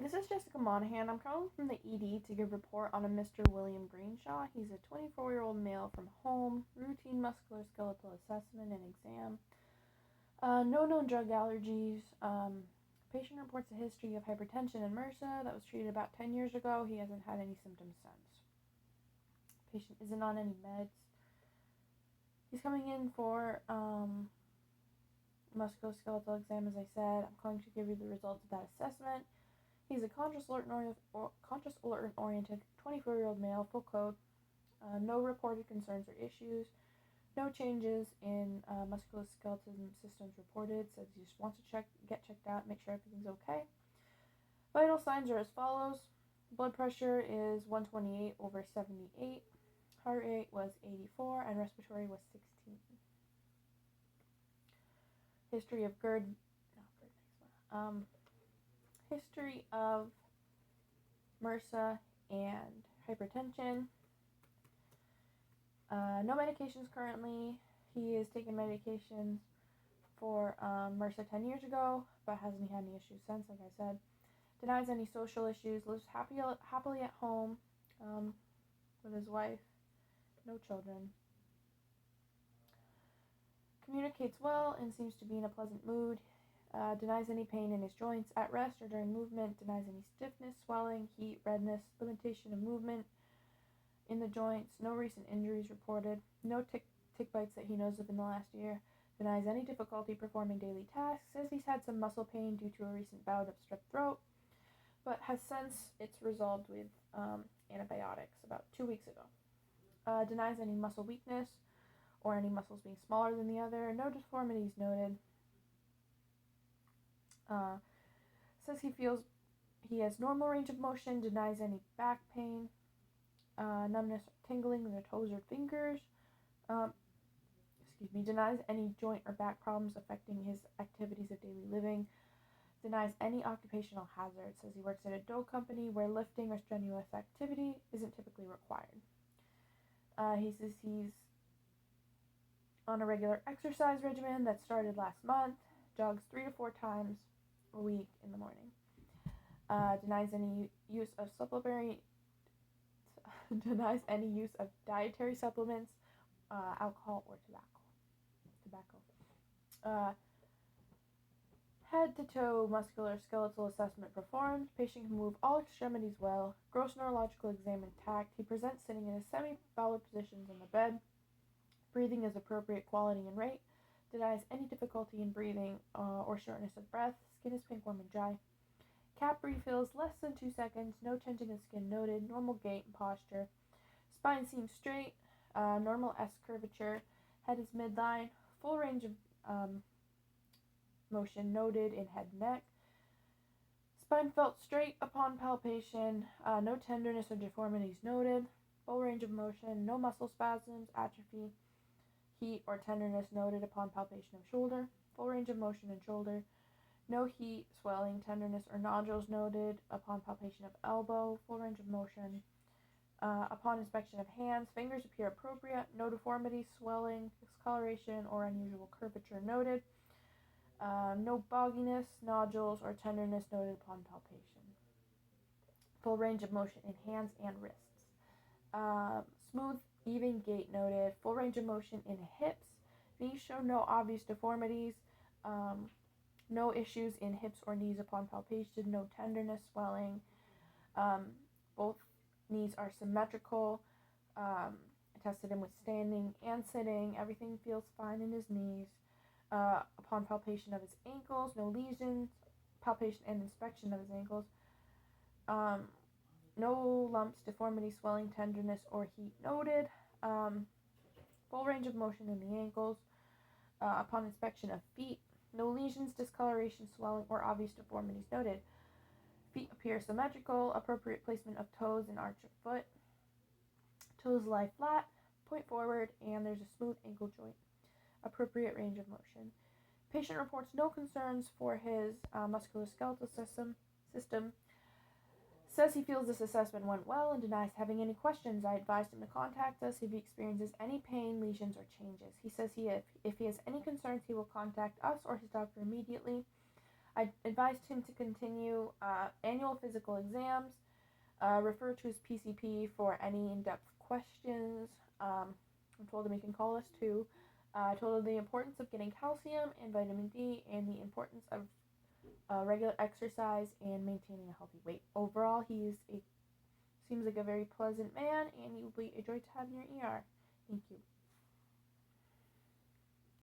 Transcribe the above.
this is Jessica Monahan. I'm calling from the ED to give a report on a Mr. William Greenshaw. He's a 24-year-old male from home, routine musculoskeletal assessment and exam. No known drug allergies. Patient reports a history of hypertension and MRSA that was treated about 10 years ago. He hasn't had any symptoms since. Patient isn't on any meds. He's coming in for musculoskeletal exam, as I said. I'm calling to give you the results of that assessment. He's a conscious, alert-oriented 24-year-old male, full code. No reported concerns or issues. No changes in musculoskeletal systems reported. Says he just wants to get checked out, make sure everything's okay. Vital signs are as follows. Blood pressure is 128 over 78. Heart rate was 84 and respiratory was 16. History of history of MRSA and hypertension. No medications currently. He is taking medications for MRSA 10 years ago, but hasn't had any issues since, like I said. Denies any social issues. Lives happily at home with his wife. No children. Communicates well and seems to be in a pleasant mood. Denies any pain in his joints at rest or during movement. Denies any stiffness, swelling, heat, redness, limitation of movement in the joints. No recent injuries reported. No tick bites that he knows of in the last year. Denies any difficulty performing daily tasks. Says he's had some muscle pain due to a recent bout of strep throat, but has since it's resolved with antibiotics about 2 weeks ago. Denies any muscle weakness or any muscles being smaller than the other. No deformities noted. Says he feels he has normal range of motion. Denies any back pain, numbness or tingling in the toes or fingers. Denies any joint or back problems affecting his activities of daily living. Denies any occupational hazard. Says he works at a dough company where lifting or strenuous activity isn't typically required. He says he's on a regular exercise regimen that started last month. Jogs 3 to 4 times a week in the morning. Denies any use of dietary supplements, alcohol or tobacco. Head to toe musculoskeletal assessment performed. Patient can move all extremities well. Gross neurological exam intact. He presents sitting in a semi-bowel positions on the bed. Breathing is appropriate quality and rate. Denies any difficulty in breathing or shortness of breath. Skin is pink, warm, and dry. Cap refills less than 2 seconds. No tension of skin noted. Normal gait and posture. Spine seems straight. Normal S curvature. Head is midline. Full range of motion noted in head and neck. Spine felt straight upon palpation. No tenderness or deformities noted. Full range of motion. No muscle spasms, atrophy, heat, or tenderness noted upon palpation of shoulder. Full range of motion in shoulder. No heat, swelling, tenderness, or nodules noted upon palpation of elbow. Full range of motion. Upon inspection of hands, fingers appear appropriate. No deformity, swelling, discoloration, or unusual curvature noted. No bogginess, nodules, or tenderness noted upon palpation. Full range of motion in hands and wrists. Smooth, even gait noted. Full range of motion in hips. Knees show no obvious deformities. No issues in hips or knees upon palpation. No tenderness, swelling. Both knees are symmetrical. I tested him with standing and sitting. Everything feels fine in his knees. Upon palpation of his ankles, no lesions. Palpation and inspection of his ankles. No lumps, deformity, swelling, tenderness, or heat noted. Full range of motion in the ankles. Upon inspection of feet, no lesions, discoloration, swelling, or obvious deformities noted. Feet appear symmetrical. Appropriate placement of toes and arch of foot. Toes lie flat, point forward, and there's a smooth ankle joint. Appropriate range of motion. Patient reports no concerns for his musculoskeletal system. Says he feels this assessment went well and denies having any questions. I advised him to contact us if he experiences any pain, lesions, or changes. He says if he has any concerns, he will contact us or his doctor immediately. I advised him to continue annual physical exams, refer to his PCP for any in-depth questions. I told him he can call us too. I told him the importance of getting calcium and vitamin D and the importance of regular exercise and maintaining a healthy weight. Overall, seems like a very pleasant man, and he will be a joy to have in your ER. Thank you.